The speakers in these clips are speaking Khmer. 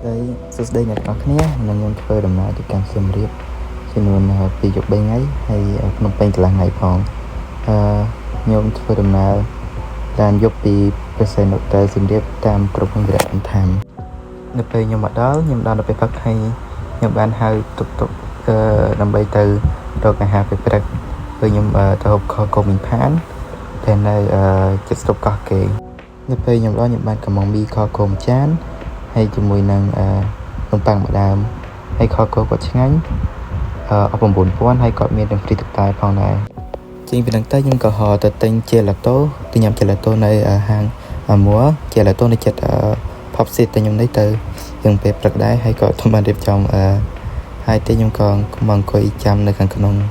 Đấy, số đây là có khné là nhân phơi đầm nại thì càng xem riệp cho nên bị dục bên ấy hay nông bên là ngày còn nhôm phơi đầm nại đàn dục bị percent nộp tới xem riệp tam cột phong việt nam tham nộp về nhôm mặt đó nhôm đàn nộp về phát hay nhôm ban hai tục nằm bay từ rồi cả hai về bật với nhôm từ hộp kho cầu mình phán thế này chất stop có kề nộp về nhôm đó nhôm ban cầm mong bi kho cầu chán hay cho mùi năng nông tăng mà đàm hay kho cô có tiếng Anh ở vùng bốn phố hay có miền đồng free thực tại phòng này chính vì đằng tây nhưng có họ từ tên chia là tố từ nhằm chia là tố này ở hàng múa chia là tố này chật pop seat từ nhằm đấy từ dừng về bật đáy hay có thông bản đẹp trong hai tên nhưng còn mong có ý chăm nơi khăn khăn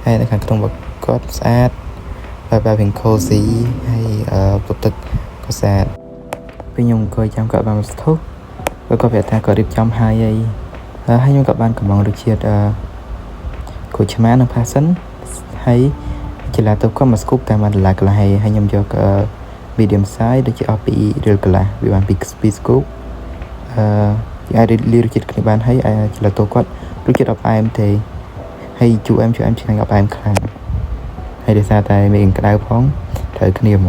hay nơi khăn khăn vật có sát và ba hình cozy hay vật thực có sát vì nhung coi chăm cả bằng thuốc và có vẻ ta có điệp trong hai nhóm các bạn có mong được chia của chấm án phá sấn hay chỉ là tôi có một scoop tại mà là hay nhóm cho medium size được chỉ OPI được là vì bạn big speed scoop ai đi lưu được các bạn thấy chỉ là tôi có được chỉ đọc em thì hay chú em chỉ thành gặp em khăn hay để ra tại mình cái đau phóng thời cái niềm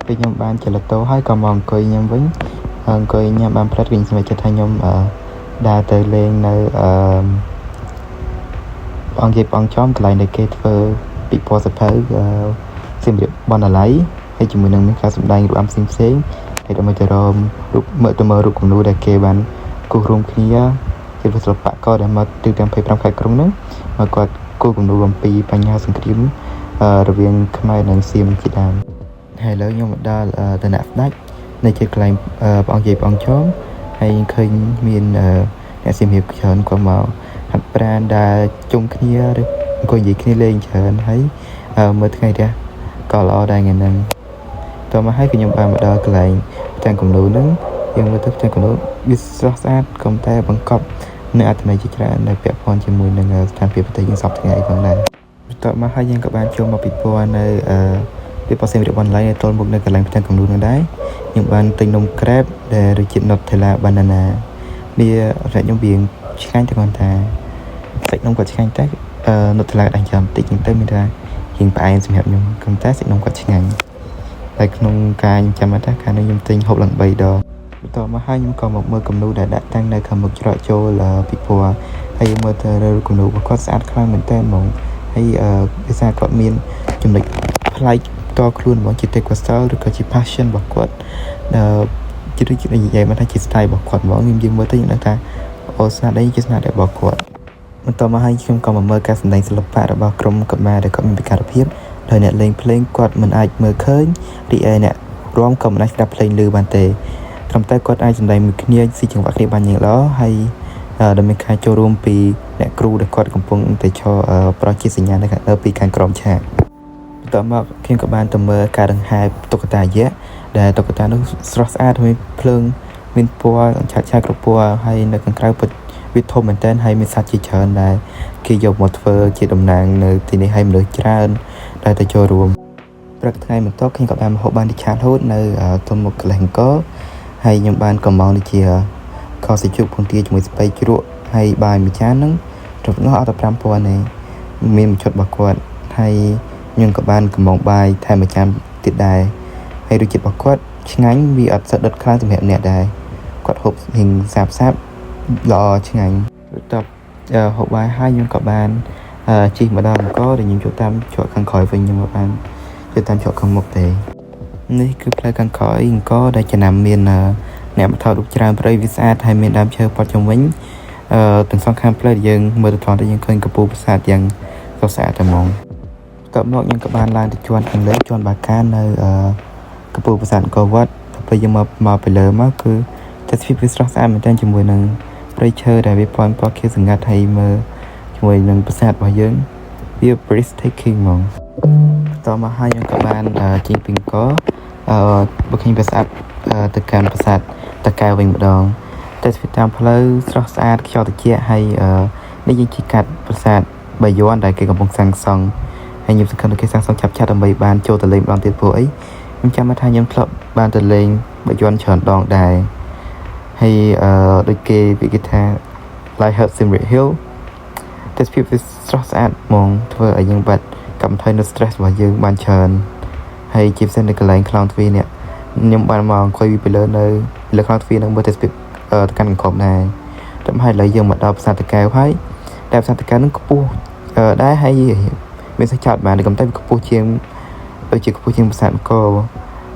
vì nhóm bạn chỉ là tôi hay còn mong coi nhóm vấn coi nhóm bạn phát triển về cho thay nhóm đa tới lên nơi ông dịp ông chóm cái này kết với bị bỏ sập tới xem được bọn là lấy hay chúng mình đang khá sụp đai âm xem xén hay đó mới chờ rồi lúc mở tôi mở cùng nuôi đại kê bạn cô rung kia thì phải sập bạc coi để mà từ trong phải trong khai công nữa mà còn cô cùng nuôi bằng pi bánh nhau sừng kiếm rồi viên khai năng xem chỉ đàn hay lớn nhau một đa là tên nạp nách này chỉ cái ông dịp ông chóm hay khơi miền để xem hiểu chọn qua màu hạt brand đã chung kia được coi gì kia lên chọn thấy mới ngày ra còn lo đây ngày năm tôi mà thấy cái nhóm ba mà đo cái lại trang cùng đủ nứng nhưng mà thức trang cùng đủ biết sát sát công tay bằng cọp nơi anh này chỉ ra nơi vẽ phone cho mùi nên trang phía tới những sọc ngày còn này tôi mà thấy những các bạn cho một people nơi biết bao xem được online tôi một nơi cái lại trang cùng đủ nơi đấy những bạn tinh nông crab để được chuyện nộp thì là banana bia ra trong biển chicken cho con ta sạch nông quả chicken tết nộp thì là đánh chậm tích những tên mình ra hiện tại em xem hợp nhung công tác sạch nông quả chicken lại nông ca nhưng chăm tác ca nên nhung tinh hộp lần bày đò tôi mà hai nhung còn một mơ cầm nụ đã tăng này cầm một trò cho là people hay mơ thơ cầm nụ có sát khăn mình tên mong hay bây giờ có miền chụp lịch play to luôn bọn chị take qua style được có chị passion bọc quật chỉ được chuyện gì vậy mà thấy chị style bọc quật bọn nghiêm dương mới tới những người ta ô sao đấy chứ nào để bọc quật mình tao mà hay không còn mà mơ ca sân đánh sập phá bao krom cầm mà để có mình bị cà phê đời nè lên playing quật mình ai mơ khơi đi ai nè rom cầm mình đập playing lư bàn tề cầm tay quật ai sân đánh mình kia si chừng vặt đi bàn nhiều đó hay để mình khai cho room pi nè crew để quật cầm phong để cho project sinh nhật này ở pi càng krom chả tao mà khi các bạn tầm mơ cả đằng hai tục tà dễ để tục tà nó stress ad thôi phơn min po chả chả cặp po hay nơi càng cao bật viết thôm mình tên hay mình sát chỉ chờ này khi dùng một phơ chỉ đồng nàng nơi thì này hay mình được tra đây ta cho rùm rất ngay mình tốt khi các bạn hộ ban đi chat hốt nơi tôi một cái lệnh có hay những bạn còn mong đi chia có sẽ chụp con tia chúng mình bay chuột hay bài mình chán nó rồi nó ở tập trăm po này mình chọn bạc quạt hay nhưng các bạn cầm mong bài thay một trăm tiết đài hay được chụp bọc quát ngắn vì ở sợ đất khá từ mẹ đài quạt hộp hình sạp sáp lò chứ ngành tập hộp bài hai nhưng các bạn chỉ mà đang có để những chỗ tam chọn khăn khỏi với nhưng mà bạn cho tam chọn không một thểនេះគឺផ្លូវខាងក្រោយអង្គរដែលចំណាំមានអ្នកបថោរូបច្រើនប្រៃវិសាទហើយមានដើមឈើព័ទ្ធជុំវិញទាំងសងខាងផ្លូវយើងមើលទៅថតទៅយើងឃើញកំពូលប្រាសាទយ៉ាងស្រស់ស្អាតតែហ្មងតបមកយើងក៏បានឡើងទៅជាន់ខាងលើជាន់បាកាននៅកំពូលប្រាសាទអង្គរវត្តពេលយើងមកពីលើមកគឺទេសភាពវាស្រស់ស្អាតមែនទែនជាមួយនឹងព្រៃឈើដែលវាពណ៌ពណ៌ខៀវស្ងាត់ហើយមើលជាមួយនឹងប្រាសាទរបស់យើងវា breathtaking ហ្មងតមកហើយយើងក៏បានជិះពីអង្គរបើឃើញប្រាសាទទៅកាន់ប្រាសាទតាកែវវិញម្ដងទេសភាពតាមផ្លូវស្រស់ស្អាតខ្យល់ត្រជាក់ហើយនេះយើងជិះកាត់ប្រាសាទបាយ័នដែលគេកំពុងសាងសង់ហើយខ្ញុំសង្ឃឹមថាគេសាងសង់ឆាប់ៗដើម្បីបានចូលទៅលេងម្ដងទៀតព្រោះអីខ្ញុំចាំថាខ្ញុំធ្លាប់បានទៅលេងបាយ័នច្រើនដងដែរ hay đôi kê vị guitar lại hợp sim hill testភាពវាស្រស់ស្អាតហ្មងធ្វើឲ្យយើងបាត់កាត់បន្ថយនៅ stress របស់យើងបានច្រើនហើយជាពិសេសនៅកន្លែង clown ទ្វារនេះខ្ញុំបានមកអង្គុយពីលើនៅលើ clown ទ្វារនឹងមើល test ភាពទៅកាន់កងដែរតែហើយឥឡូវយើងមកដល់ប្រាសាទតាកែវហើយតែប្រាសាទតាកែវនឹងខ្ពស់ដែរហើយមានសិស្សចោតបានតែកំតែខ្ពស់ជាងដូចជាខ្ពស់ជាងប្រាសាទអង្គរ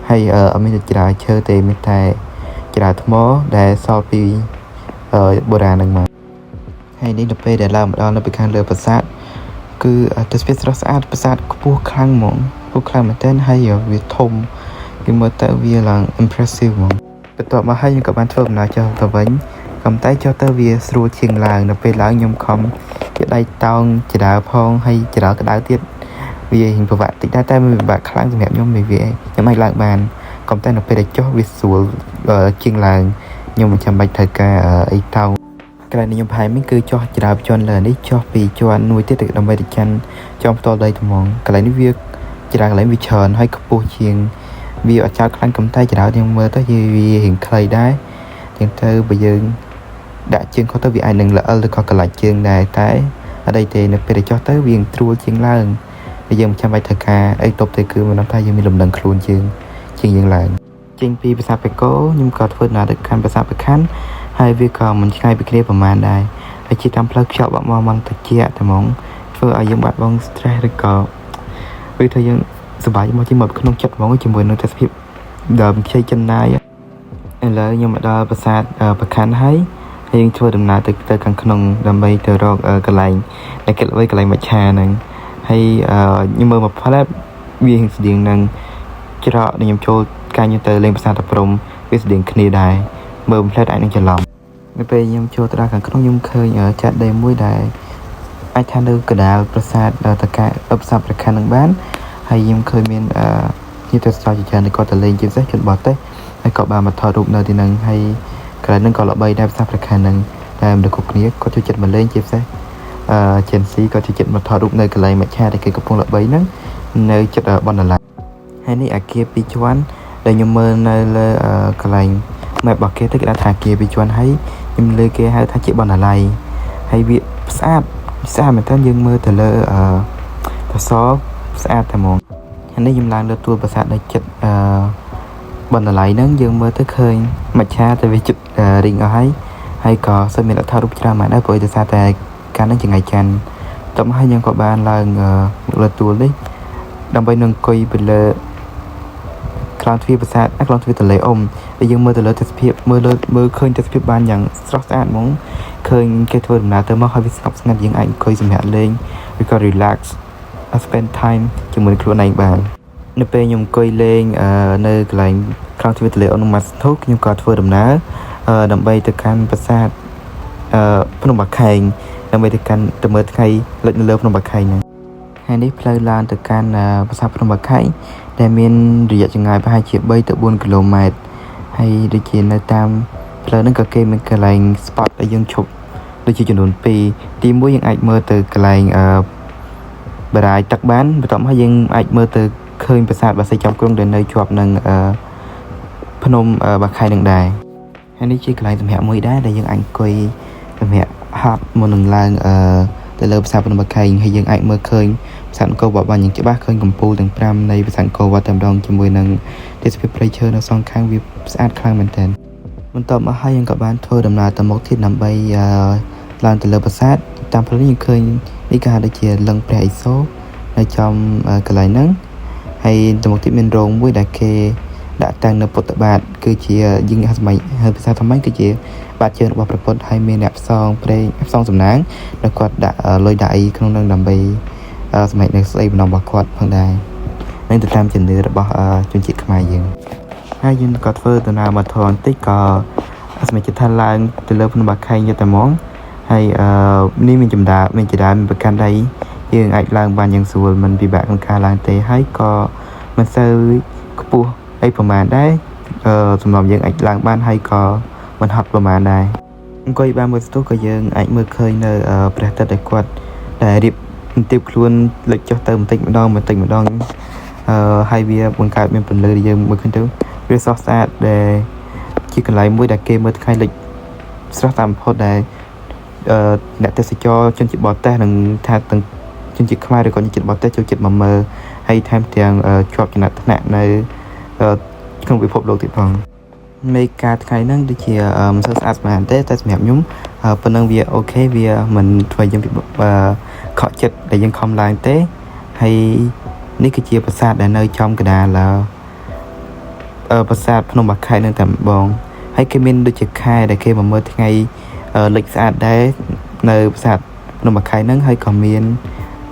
ហើយអត់មានចរាឈើទេមានតែចរាថ្មដែលសល់ពីបុរាណហ្នឹងមកហើយនេះដល់ពេលដែលឡើងមកដល់នៅពីខាងលើប្រាសាទគឺទស្សនវិជ្ជាស្រស់ស្អាតប្រាសាទខ្ពស់ខ្លាំងហ្មងខ្ពស់ខ្លាំងមែនទែនហើយវាធំគេមើលទៅវាឡើង impressive ហ្មងបន្ទាប់មកហើយខ្ញុំក៏បានធ្វើដំណើរចុះទៅវិញកំតែចុះទៅវាស្រួលជាងឡើងនៅពេលឡើងខ្ញុំខំគេដៃតោងចរាផងហើយចរាក្តៅទៀតវាhìnhពិបាកតិចដែរតែវាពិបាកខ្លាំងសម្រាប់ខ្ញុំវាខ្ញុំអាចឡើងបានកំតែនៅពេលដែលចុះវាស្រួលជាងឡើងខ្ញុំមិនចាំបាច់ត្រូវការអីតោងកន្លែងខ្ញុំផែមិនគឺចុះច្រាបជាន់លើនេះចុះពីជាន់មួយទៀតទៅដើម្បីទៅកាន់ចំផ្ទាល់ដីថ្មងកន្លែងនេះវាច្រាកន្លែងវាច្រើនហើយខ្ពស់ជាងវាអត់ចោតខ្លាំងកំតែច្រាវយើងមើលទៅវារៀងខ្លីដែរជាងទៅបើយើងដាក់ជើងខុសទៅវាអាចនឹងល្អិលឬក៏កន្លាច់ជើងដែរតែអត់អីទេនៅពេលដែលចុះទៅវាត្រួលជាងឡើងហើយយើងមិនចាំបាច់ត្រូវការអីតបទេគឺមិនថាយើងមានលំនឹងខ្លួនជាងយើងឡើងចេញពីប្រាសាទបេកូខ្ញុំក៏ធ្វើដំណើរទៅកាន់ប្រាសាទបេខាន់ហើយវាក៏មិនឆ្ងាយពីគ្នាប្រហែលដែរហើយជាតាមផ្លូវខ្យល់បាក់មកតិចតែហ្មងធ្វើឲ្យយើងបាត់បង់ stress ឬក៏វាធ្វើយើងសប្បាយមកជាមកក្នុងចិត្តហ្មងជាមួយនឹងទេសភាពដើមខ្ចីចិនណាយឥឡូវខ្ញុំមកដល់ប្រាសាទបេខាន់ហើយយើងធ្វើដំណើរទៅខាងក្នុងដើម្បីទៅរកកន្លែងដែលគេល្បីកន្លែងមច្ឆាហ្នឹងហើយខ្ញុំមើលមកផ្លែវាស្តៀងនឹងច្រកដែលខ្ញុំចូលកាលខ្ញុំទៅលេងប្រាសាទតាព្រំវាស្តៀងគ្នាដែរមើលផ្លែអាចនឹងច្រឡំនៅពេលខ្ញុំចូលទៅដល់ខាងក្នុងខ្ញុំឃើញចាត់ដីមួយដែលអាចថានៅកណ្ដាលប្រាសាទតាកែប្រាសាទព្រះខ័ននឹងបានហើយខ្ញុំឃើញមានជាទស្សនវិជ្ជាច្រើនគាត់ទៅលេងជាពិសេសជនបរទេសហើយក៏បានមកថតរូបនៅទីហ្នឹងហើយកន្លែងហ្នឹងក៏ល្បីដែរប្រាសាទព្រះខ័នហ្នឹងតែមនុស្សគ្រប់គ្នាគាត់ចូលចិត្តមកលេងជាពិសេសGen Z ក៏ចូលចិត្តមកថតរូបនៅកន្លែងមច្ឆាដែលគេកំពុងល្បីហ្នឹងនៅចិត្តបណ្ណាល័យហើយនេះអាគារ2ជាន់ដែលខ្ញុំមើលនៅលើកន្លែង map របស់គេទៅគេដាក់ថាអាគារ2ជាន់ហើយខ្ញុំលើគេហៅថាជាបណ្ណាល័យហើយវាស្អាតមែនតើយើងមើលទៅលើប្រាសស្អាតតែហ្មងហើយនេះខ្ញុំឡើងលើទួលប្រាសាទនៅចិត្តបណ្ណាល័យហ្នឹងយើងមើលទៅឃើញមច្ឆាទៅវាជិតរីងអស់ហើយក៏សិតមានថតរូបច្រើនមកដែរព្រោះដោយសារតែកាលហ្នឹងជាថ្ងៃច័ន្ទតោះហើយខ្ញុំក៏បានឡើងលើទួលនេះដើម្បីនឹងអង្គុយពីលើក្លោងទ្វារប្រាសាទក្លោងទ្វារទន្លេអ៊ុំដែលយើងមើលទៅលើទេសភាពមើលឃើញទេសភាពបានយ៉ាងស្រស់ស្អាតហ្មងឃើញគេធ្វើដំណើរទៅមកហើយវាស្ងប់ស្ងាត់យើងអាចអង្គុយសម្រាប់លេងឬក៏ relax spend time ជាមួយខ្លួនឯងបាននៅពេលខ្ញុំអង្គុយលេងនៅកន្លែងក្លោងទ្វារទន្លេអ៊ុំក្នុងម៉ាស្ទូខ្ញុំក៏ធ្វើដំណើរដើម្បីទៅកាន់ប្រាសាទភ្នំបាខែងដើម្បីទៅមើលថ្ងៃលិចនៅលើភ្នំបាខែងហ្នឹងហើយនេះផ្លូវឡើងទៅកាន់ប្រាសាទភ្នំបាខែងដែលមានរយៈចម្ងាយប្រហែលជា3ទៅ4គីឡូម៉ែត្រហើយដូចជានៅតាមផ្លូវហ្នឹងក៏គេមានកន្លែង spot ឲ្យយើងឈប់ដូចជាចំនួន2ទី1យើងអាចមើលទៅកន្លែងបារាយទឹកបានបន្ទាប់មកយើងអាចមើលទៅឃើញប្រាសាទបាសីចំក្រុងដែលនៅជាប់នឹងភ្នំបាខែងនឹងដែរហើយនេះជាកន្លែងសម្រាប់មួយដែរដែលយើងអាចអង្គុយសម្រាប់ហាត់មុននឹងឡើងទៅលើប្រាសាទភ្នំបាខែងហើយយើងអាចមើលឃើញប្រាសាទអង្គរវត្តបានយ៉ាងច្បាស់ឃើញកំពូលទាំង5នៃប្រាសាទអង្គរវត្តតែម្ដងជាមួយនឹងទេសភាពព្រៃឈើនៅសងខាងវាស្អាតខ្លាំងមែនទែនបន្ទាប់មកហើយយើងក៏បានធ្វើដំណើរទៅមុខទៀតដើម្បីឡើងទៅលើប្រាសាទតាមផ្លូវនេះយើងឃើញនេះគេហៅដូចជាលឹងព្រះឥសូរនៅចំកន្លែងហ្នឹងហើយទៅមុខទៀតមានរោងមួយដែលគេដាក់តាំងនៅពុទ្ធបាទគឺជាយើងហៅសម័យហើយភាសាថ្មីគឺជាបាតជើងរបស់ព្រះពុទ្ធហើយមានអ្នកផ្សងព្រេងផ្សងសំណាងដែលគាត់ដាក់លុយដាក់អីក្នុងនឹងដើម្បីសម្រាប់នៅស្អីបំណងរបស់គាត់ផងដែរនឹងទៅតាមជំនឿរបស់ជនជាតិខ្មែរយើងហើយយើងក៏ធ្វើដំណើរមកថនបន្តិចក៏សម្រាប់ចិត្តថាឡើងទៅលើភ្នំបាខែងយកតែហ្មងហើយនេះមានចម្ដាមានប្រកាន់ដៃយើងអាចឡើងបានយ៉ាងស្រួលមិនពិបាកក្នុងការឡើងទេហើយក៏មិនសូវខ្ពស់អីប្រហែលដែរសម្រាប់យើងអាចឡើងបានហើយក៏មិនហត់ប្រហែលដែរអង្គុយបានមួយស្ទុះក៏យើងអាចមើលឃើញនៅព្រះអាទិត្យដែលគាត់ដែលរៀបបន្ទាបខ្លួនលិចចុះទៅបន្តិចម្ដងហើយវាបង្កើតមានពន្លឺដែលយើងមើលឃើញទៅវាស្រស់ស្អាតដែល ជាកន្លែងមួយដែលគេមើលថ្ងៃលិចស្រស់តាមបំផុតដែលអ្នកទេសចរជនជាតិបរទេសនឹងថាទាំងជនជាតិខ្មែរឬក៏ជនជាតិបរទេសចូលចិត្តមកមើលហើយថែមទាំងជាប់ចំណាត់ថ្នាក់នៅក្នុងពិភពលោកទៀតផងមេការថ្ងៃហ្នឹងដូចជាមិនសូវស្អាតស្អាតទេតែសម្រាប់ខ្ញុំប៉ុណ្ណឹងវាអូខេវាមិនធ្វើយើងខកចិត្តដែលយើងខំឡើងទេហើយនេះគឺជាប្រាសាទដែលនៅចំកណ្ដាលប្រាសាទភ្នំបាខែងនឹងតែម្ដងហើយគេមានដូចជាខែដែលគេមកមើលថ្ងៃលិចស្អាតដែរនៅប្រាសាទភ្នំបាខែងហ្នឹងហើយក៏មាន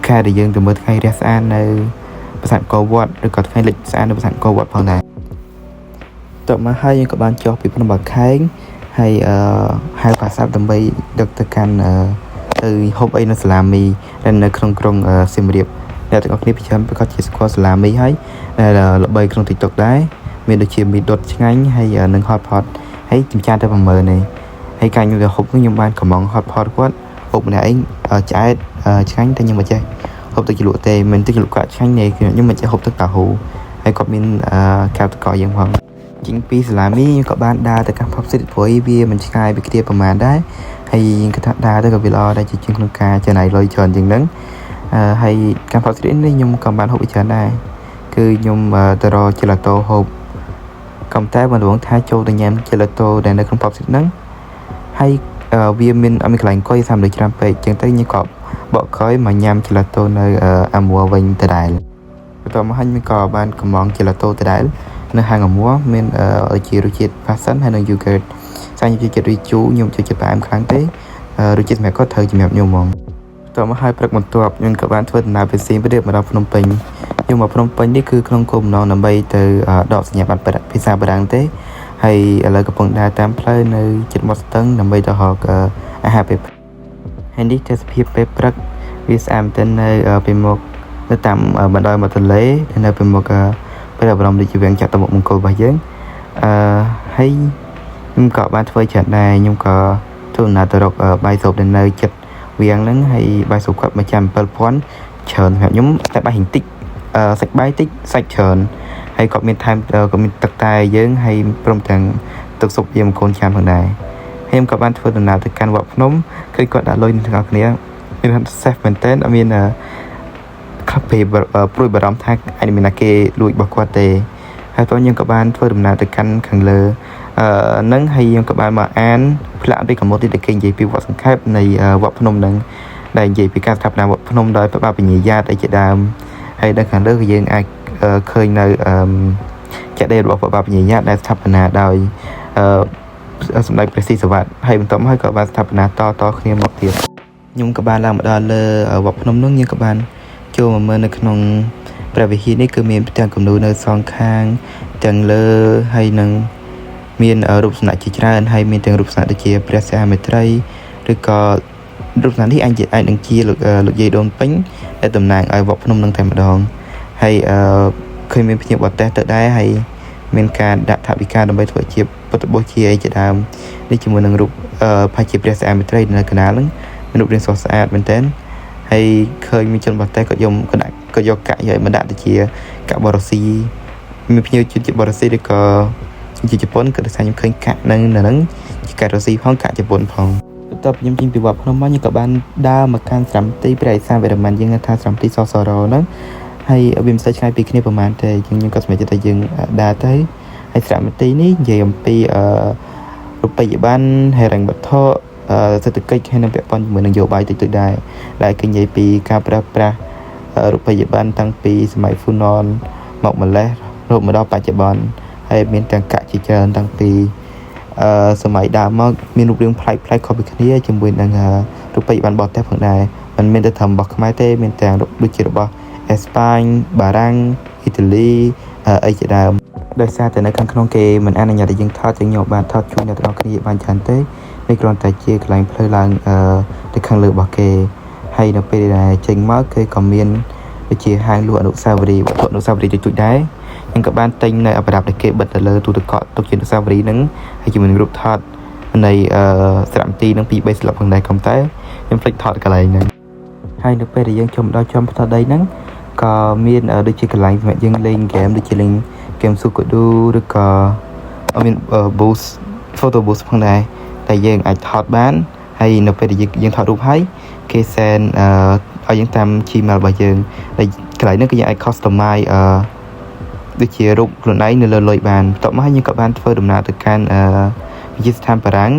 ខែដែលយើងទៅមើលថ្ងៃរះស្អាតនៅប្រាសាទអង្គរវត្តឬក៏ថ្ងៃលិចស្អាតនៅប្រាសាទអង្គរវត្តផងដែរតមកហើយយើងក៏បានចុះពីភ្នំបាខែងហើយហៅប្រាសាទដើម្បីដឹកទៅកាន់ទៅហូបអីនៅសាឡាមីដែលនៅក្នុងក្រុងសៀមរាបអ្នកទាំងអស់គ្នាពិចារណាប្រកាសជាស្គាល់សាឡាមីហើយដែលល្បីក្នុង TikTok ដែរមានដូចជាមីដុតឆ្ងាញ់ហើយនឹង hot pot ហើយចំចានទៅ10000នេះហើយកាលខ្ញុំទៅហូបខ្ញុំបានកំង hot pot គាត់ហូបម្នាក់ឯងឆ្អែតឆ្ងាញ់តែខ្ញុំមិនចេះហូបទឹកជ្រលក់ទេមិនទឹកជ្រលក់គាត់ឆ្ងាញ់ទេខ្ញុំមិនចេះហូបទឹកតាហ៊ូហើយគាត់មានកៅតកយើងផងជាងពីសាឡាមីខ្ញុំក៏បានដើរទៅកាន់ Pub City ព្រោះវាមិនឆ្ងាយពីគ្នាប្រហែលដែរហើយយើងគិតថាដើរទៅក៏វាល្អដែរជាជាងក្នុងការចំណាយលុយច្រើនជាងហ្នឹងហើយកាន់ Pub City នេះខ្ញុំក៏បានហូបច្រើនដែរគឺខ្ញុំទៅរក gelato ហូបកំតែបងរងថាចូលទៅញ៉ាំ gelato ដែលនៅក្នុង Pub City ហ្នឹងហើយវាមានកន្លែងអង្គុយតាមលើច្រើនពេកអញ្ចឹងទៅខ្ញុំក៏បកក្រោយមកញ៉ាំ gelato នៅអាមួវិញដដែលបន្ទាប់មកហើយខ្ញុំក៏បានកំង gelato ដដែលនៅហាងអាមួមានជារសជាតិ passion ហើយនិង yogurt ខ្ញុំចូលចិត្តរីជូខ្ញុំចូលចិត្តផ្អែមខ្លាំងទេរសជាតិសម្រាប់គាត់ត្រូវសម្រាប់ខ្ញុំហ្មងបន្ទាប់មកហើយព្រឹកបន្ទាប់ខ្ញុំក៏បានធ្វើដំណើរពីសៀមរាបមកដល់ភ្នំពេញខ្ញុំមកភ្នំពេញនេះគឺក្នុងគោលបំណងដើម្បីទៅដកសញ្ញាបត្រភាសាបារាំងទេហើយឥឡូវកំពុងដើរតាមផ្លូវនៅជិតមាត់ស្ទឹងដើម្បីទៅរកអាហារពេលហើយនេះទេសភាពពេលព្រឹកវាស្អាតមែននៅពេលមកនៅតាមបណ្ដោយមាត់ទន្លេនៅពេលមកព្រះបរមរាជវាំងចតុមុខមង្គលរបស់យើងហើយខ្ញុំក៏បានធ្វើច្រើនដែរខ្ញុំក៏ធ្វើដំណើរទៅរកបាយសូបដែលនៅចិត្តវាំងហ្នឹងហើយបាយសូបគាត់មកចាំ7000ច្រើនសម្រាប់ខ្ញុំតែបាយតិចសាច់បាយតិចសាច់ច្រើនហើយគាត់មានថែមក៏មានទឹកតែយើងហើយព្រមទាំងទឹកស៊ុបវាមកូនចាំផងដែរហើយខ្ញុំក៏បានធ្វើដំណើរទៅកាន់វត្តភ្នំឃើញគាត់ដាក់លុយទាំងអស់គ្នាមានថា safe មែនតើអត់មានខាប់ពេលព្រួយបារម្ភថាអាចមានគេលួចរបស់គាត់ទេហើយតោះយើងក៏បានធ្វើដំណើរទៅកាន់ខាងលើនឹងហើយយើងក៏បានមកអានផ្លាកពីកមុទ្ទដែលគេនិយាយពីវត្តសង្ខេបនៃវត្តភ្នំនឹងដែលនិយាយពីការស្ថាបនាវត្តភ្នំដោយព្រះបាទពញ្ញាយ៉ាតអីជាដើមហើយនៅខាងលើក៏យើងអាចឃើញនៅចេតិយរបស់ព្រះបាទពញ្ញាយ៉ាតដែលស្ថាបនាដោយសម្ដេចព្រះស៊ីសុវត្ថិហើយបន្ទាប់មកក៏បានស្ថាបនាតគ្នាមកទៀតខ្ញុំក៏បានឡើងមកដល់លើវត្តភ្នំនោះយើងក៏បានចូលមកមើលនៅក្នុងព្រះវិហារនេះគឺមានផ្ទាំងគំនូរនៅសងខាងទាំងលើហើយនឹងមានរូបសំណាកជាច្រើនហើយមានទាំងរូបសំណាកដូចជាព្រះសិហាមេត្រីឬក៏រូបសំណាកនេះអាចនឹងជាលោកយាយដូនពេញដែលតំណាងឲ្យវត្តភ្នំនឹងតែម្ដងហើយឃើញមានភ្ញៀវបរទេសទៅដែរហើយមានការដាក់ថវិកាដើម្បីធ្វើជាពុទ្ធបូជាអីជាដើមនេះជាមួយនឹងរូបផាជាព្រះសិហាមេត្រីនៅកណ្ដាលហ្នឹងមានរូបរាងស្រស់ស្អាតមែនទែនហើយឃើញមានជនបរទេសក៏យកកាក់យកមកដាក់ទៅជាកាក់បរស៊ីមានភ្ញៀវជនជាតិបរស៊ីឬក៏ជាជប៉ុនក៏ដូចខ្ញុំឃើញកាក់ហ្នឹងជាកាក់រុស្ស៊ីផងកាក់ជប៉ុនផងបន្ទាប់ខ្ញុំចេញពីវត្តភ្នំមកខ្ញុំក៏បានដើរមកកាន់ស្រមន្ទីព្រះឥសានវរ្ម័នយើងថាស្រមន្ទីសសរហ្នឹងហើយវាមិនសូវឆ្ងាយពីគ្នាប្រហែលទេយើងក៏សម្រេចចិត្តថាយើងដើរទៅហើយស្រមន្ទីនេះនិយាយអំពីរូបិយប័ណ្ណហិរញ្ញវត្ថុសេដ្ឋកិច្ចហើយនឹងពាក់ព័ន្ធជាមួយនឹងនយោបាយតិចតួចដែរដែលគេនិយាយពីការប្រើប្រាស់រូបិយប័ណ្ណតាំងពីសម័យហ្វូណនមកម្លេះរហូតមកដល់បច្ចុប្បន្នហើយមានទាំងកាក់ជាច្រើនតាំងពីសម័យដើមមកមានរូបរាងប្លែកខុសពីគ្នាជាមួយនឹងរូបិយប័ណ្ណបរទេសផងដែរមិនមែនតែត្រឹមរបស់ខ្មែរទេមានទាំងដូចជារបស់អេស្ប៉ាញបារាំងអ៊ីតាលីអីជាដើមដោយសារតែនៅខាងក្នុងគេមិនអនុញ្ញាតឲ្យយើងថតជាខ្ញុំបានថតជូនអ្នកទាំងអស់គ្នាបានច្រើនទេនេះគ្រាន់តែជាកន្លែងផ្លូវឡើងទៅខាងលើរបស់គេហើយនៅពេលដែលចេញមកគេក៏មានដូចជាហាងលក់អនុស្សាវរីយ៍វត្ថុអនុស្សាវរីយ៍ទូចៗដែរខ្ញុំក៏បានទិញនៅប្រដាប់ដែលគេបិទទៅលើទូទឹកកកទុកជាអនុស្សាវរីយ៍ហ្នឹងហើយជាមួយនឹងរូបថតនៃស្រមន្ទីហ្នឹងពី3ស្លាបផងដែរក៏តែខ្ញុំភ្លេចថតកន្លែងហ្នឹងហើយនៅពេលដែលយើងចូលមកដល់ចំផ្ទះដីហ្នឹងក៏មានដូចជាកន្លែងសម្រាប់យើងលេងហ្គេមដូចជាលេងហ្គេមស៊ូកូឌូឬក៏មាន boost photo booth ផងដែរតែយើងអាចថតបានហើយនៅពេលដែលយើងថតរូបហើយគេ send ឲ្យយើងតាម Gmail របស់យើងហើយកន្លែងនេះគឺយើងអាច customize ដូចជារូបខ្លួនឯងនៅលើលុយបានបន្ទាប់មកហើយយើងក៏បានធ្វើដំណើរទៅកាន់វិទ្យាស្ថានបារាំង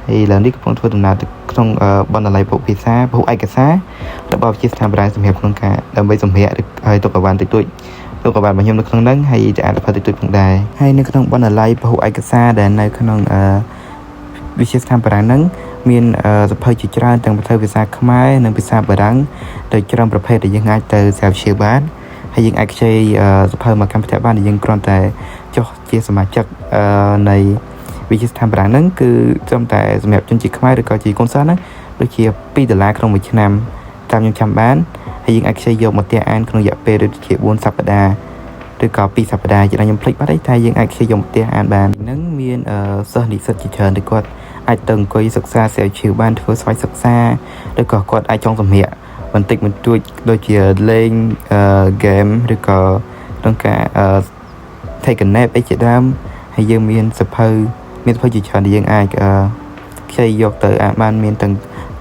ហើយឡើងនេះកំពុងធ្វើដំណើរទៅក្នុងបណ្ណាល័យពហុភាសាពហុឯកសាររបស់វិទ្យាស្ថានបារាំងសម្រាប់ក្នុងការដើម្បីសម្ភារហើយទុកឲ្យបានតិចតួចទុកឲ្យបានរបស់ខ្ញុំនៅក្នុងហ្នឹងហើយจะអានទៅតិចតួចផងដែរហើយនៅក្នុងបណ្ណាល័យពហុឯកសារដែលនៅក្នុងវិទ្យាស្ថានបារាំងហ្នឹងមានសភៅជាច្រើនទាំងសភៅភាសាខ្មែរនិងភាសាបារាំងដោយច្រើនប្រភេទដែលយើងអាចទៅស្រាវជ្រាវបានហើយយើងអាចខ្ចីសភៅមកកម្មវិធីបានដែលយើងគ្រាន់តែចុះជាសមាជិកនៃវិទ្យាស្ថានបារាំងហ្នឹងគឺត្រឹមតែសម្រាប់ជនជាតិខ្មែរឬក៏ជាកូនសិស្សហ្នឹងដូចជា$2ក្នុងមួយឆ្នាំតាមខ្ញុំចាំបានហើយយើងអាចខ្ចីយកមកផ្ទះអានក្នុងរយៈពេលដូចជា4សប្តាហ៍ឬក៏2សប្តាហ៍ជាខ្ញុំភ្លេចបាត់ហើយតែយើងអាចខ្ចីយកមកផ្ទះអានបានហ្នឹងមានសិស្សនិស្សិតជាច្រើនដែលគាត់អាចទៅអង្គុយសិក្សាស្រាវជ្រាវបានធ្វើស្វ័យសិក្សាឬក៏គាត់អាចចង់សម្ភារបន្តិចបន្តួចដូចជាលេងgame ឬក៏ក្នុងការ take a nap អីជាដើមហើយយើងមានសភៅជាច្រើនដែលយើងអាចខ្ចីយកទៅអានបានមានទាំង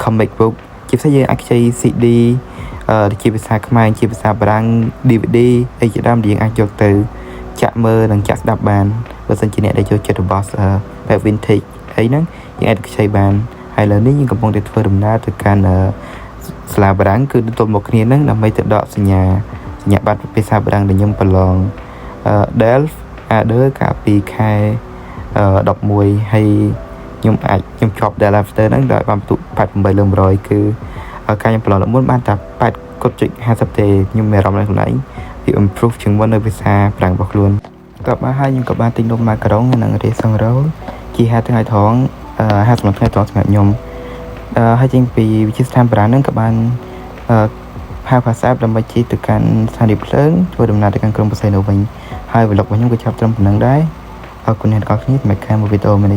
comic book ជាពិសេសយើងអាចខ្ចី CD ជាភាសាខ្មែរជាភាសាបារាំង DVD អីជាដើមដែលយើងអាចយកទៅចាក់មើលនិងចាក់ស្ដាប់បានបើសិនជាអ្នកដែលចូលចិត្តរបស់បែប vintage អីហ្នឹងយើងអាចខ្ចីបានហើយឥឡូវនេះយើងកំពុងតែធ្វើដំណើរទៅកាន់សាលាបារាំងគឺទល់មកគ្នាហ្នឹងដើម្បីទៅដកសញ្ញាបត្រភាសាបារាំងដែលខ្ញុំប្រឡង DELF A2 កាលពីខែ11ហើយខ្ញុំជាប់ DELF ហ្នឹងដោយបានបន្ទុក88លើ100គឺការខ្ញុំប្រឡងមុនបានតែ8.50ទេខ្ញុំមានអារម្មណ៍ឡើងខ្លួនឯងវា improve ជាងមុននៅភាសាបារាំងរបស់ខ្លួនតបមកហើយខ្ញុំក៏បានទិញនំម៉ាការ៉ុងនិងរ៉េសឹងរ៉ូលជាហាថ្ងៃត្រង់50ថ្ងៃត្រង់សម្រាប់ខ្ញុំហើយចេញពីវិទ្យាស្ថានបារាំងហ្នឹងក៏បានហៅ WhatsApp ដើម្បីជិះទៅកាន់ស្ថានីយ៍ភ្លើងធ្វើដំណើរទៅកាន់ក្រុងបរសេឡូណាវិញហើយ vlog របស់ខ្ញុំក៏ចាប់ត្រឹមប៉ុណ្្នឹងដែរអរគុណអ្នកទាំងអស់គ្នាសម្រាប់ការមើលវីដេអូនេះ